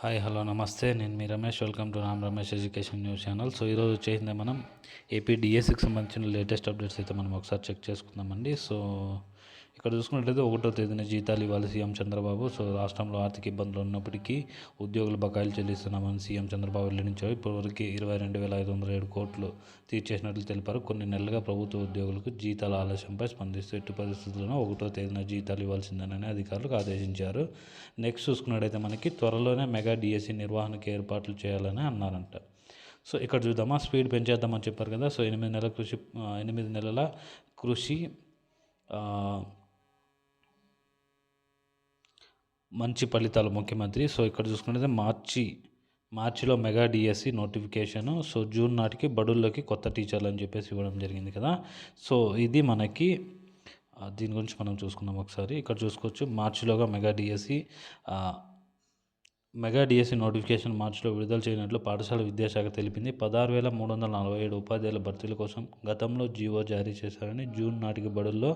Hi hello నమస్తే నేను మీ Ramesh welcome to Ram Ramesh education news channel. So ఈరోజు వచ్చేసింది మనం ఏపీ డిఎస్సికి సంబంధించిన లేటెస్ట్ అప్డేట్స్ అయితే మనం ఒకసారి చెక్ చేసుకుందామండి. సో ఇక్కడ చూసుకున్నట్లయితే 1వ తేదీన జీతాలు ఇవ్వాలి సీఎం చంద్రబాబు. సో రాష్ట్రంలో ఆర్థిక ఇబ్బందులు ఉన్నప్పటికీ ఉద్యోగుల బకాయిలు చెల్లిస్తున్నామని సీఎం చంద్రబాబు వెల్లడించారు. ఇప్పటివరకు 22,507 కోట్లు తీర్చేసినట్లు తెలిపారు. కొన్ని నెలలుగా ప్రభుత్వ ఉద్యోగులకు జీతాల ఆలస్యంపై స్పందిస్తూ ఎట్టి పరిస్థితుల్లోనూ 1వ తేదీన జీతాలు ఇవ్వాల్సిందేనని అధికారులకు ఆదేశించారు. నెక్స్ట్ చూసుకున్నట్టయితే మనకి త్వరలోనే మెగా డిఎస్సి నిర్వహణకు ఏర్పాట్లు చేయాలని అన్నారంట. సో ఇక్కడ చూద్దామా, స్పీడ్ పెంచేద్దామని చెప్పారు కదా. సో 8 నెలల కృషి మంచి ఫలితాలు ముఖ్యమంత్రి. సో ఇక్కడ చూసుకుంటే మార్చిలో mega DSC notification. So June నాటికి బడుల్లోకి కొత్త టీచర్లు అని చెప్పేసి ఇవ్వడం జరిగింది కదా. సో ఇది మనకి దీని గురించి మనం చూసుకుందాం ఒకసారి. ఇక్కడ చూసుకోవచ్చు, మార్చిలోగా మెగా డిఎస్సి నోటిఫికేషన్ మార్చిలో విడుదల చేయనట్లు పాఠశాల విద్యాశాఖ తెలిపింది. 16,347 ఉపాధ్యాయుల భర్తీల కోసం గతంలో జీవో జారీ చేశారని, జూన్ నాటికి బడుల్లో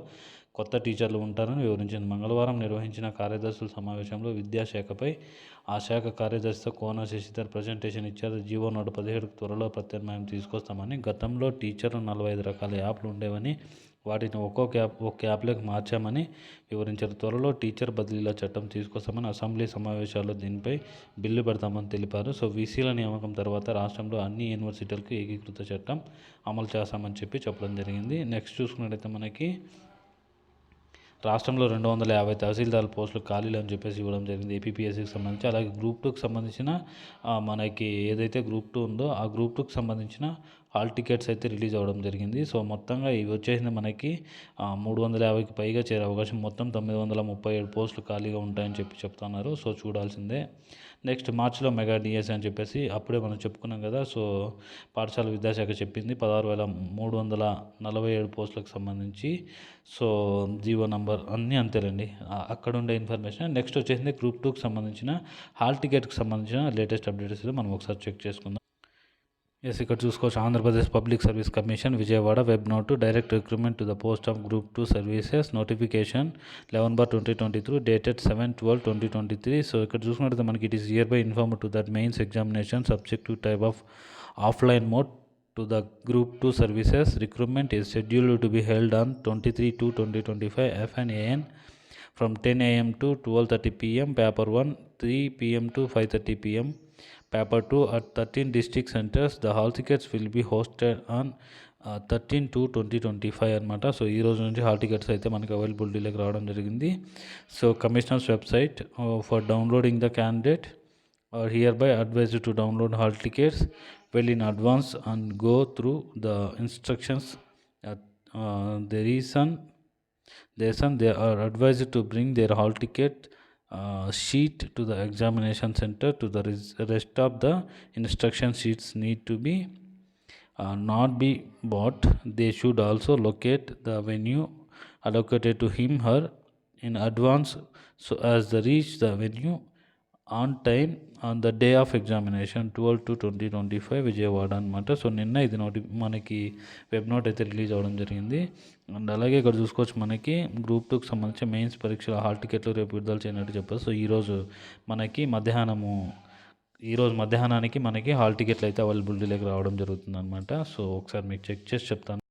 కొత్త టీచర్లు ఉంటారని వివరించింది. మంగళవారం నిర్వహించిన కార్యదర్శుల సమావేశంలో విద్యాశాఖపై ఆ శాఖ కార్యదర్శితో కోన శశిధర్ ప్రజెంటేషన్ ఇచ్చారు. జీవో 117కు త్వరలో ప్రత్యామ్నాయం తీసుకొస్తామని, గతంలో టీచర్లు 45 రకాల యాప్లు ఉండేవని వాటిని ఒక్క యాప్లోకి మార్చామని వివరించారు. త్వరలో టీచర్ బదిలీల చట్టం తీసుకొస్తామని అసెంబ్లీ సమావేశాల్లో దీనిపై బిల్లు పెడతామని తెలిపారు. సో వీసీల నియామకం తర్వాత రాష్ట్రంలో అన్ని యూనివర్సిటీలకు ఏకీకృత చట్టం అమలు చేస్తామని చెప్పడం జరిగింది. నెక్స్ట్ చూసుకున్నట్టయితే మనకి రాష్ట్రంలో 250 తహసీల్దార్ పోస్టులు ఖాళీలు అని చెప్పేసి ఇవ్వడం జరిగింది ఏపీపీఎస్సీకి సంబంధించి. అలాగే గ్రూప్ 2కి సంబంధించిన మనకి ఏదైతే గ్రూప్ 2 ఉందో ఆ గ్రూప్ 2కి సంబంధించిన హాల్ టికెట్స్ అయితే రిలీజ్ అవ్వడం జరిగింది. సో మొత్తంగా ఇవి వచ్చేసింది మనకి 350కి పైగా చేరే అవకాశం, మొత్తం 937 పోస్టులు ఖాళీగా ఉంటాయని చెప్తున్నారు. సో చూడాల్సిందే. నెక్స్ట్ మార్చిలో మెగా డిఎస్సి అని చెప్పేసి అప్పుడే మనం చెప్పుకున్నాం కదా. సో పాఠశాల విద్యాశాఖ చెప్పింది 16,347 పోస్టులకు సంబంధించి. సో జీవో నంబర్ అన్నీ అంతేనండి, అక్కడ ఉండే ఇన్ఫర్మేషన్. నెక్స్ట్ వచ్చేసింది గ్రూప్ 2కి సంబంధించిన హాల్ టికెట్కి సంబంధించిన లేటెస్ట్ అప్డేట్స్ మనం ఒకసారి చెక్ చేసుకుందాం. ఇక్కడ చూసుకోవచ్చు, Andhra Pradesh public service commission Vijayawada web note direct recruitment to the post of group 2 services notification 11/2023 dated 7/12/2023. So ఇక్కడ చూసుకున్నట్లయితే మనకి it is here by inform to that mains examination subjective type of offline mode to the Group 2 services. Recruitment is scheduled to be held on 23/2/2025 FNAN from 10 a.m. to 12:30 p.m. Paper 1 3 p.m. to 5:30 p.m. Paper 2 at 13 district centers. The hall tickets will be hosted on 13/2/2025 అనమాట. So ఈ రోజు నుంచి hall tickets అయితే మనకి అవైలబిలిటీలోకి రావడం జరిగింది. So commissioners website for downloading the candidate are hereby advised to download hall tickets well in advance and go through the instructions. They are advised to bring their hall ticket sheet to the examination center. To the rest of the instruction sheets need to be not be bought. They should also locate the venue allocated to him her in advance so as to reach the venue on time on the day of examination 12/2/2025 Vijayawada అనమాట. So నిన్న ఇది మనకి web note అయితే release అవ్వడం జరిగింది. And అలాగే ఇక్కడ చూసుకోవచ్చు, మనకి గ్రూప్ 2కి సంబంధించి మెయిన్స్ పరీక్షల హాల్ టికెట్లు రేపు విడుదల చేయనట్టు చెప్పారు. సో ఈరోజు మధ్యాహ్నానికి మనకి హాల్ టికెట్లు అయితే అవైలబిలిటీలోకి రావడం జరుగుతుంది అనమాట. సో ఒకసారి మీకు చెక్ చేసి చెప్తాను.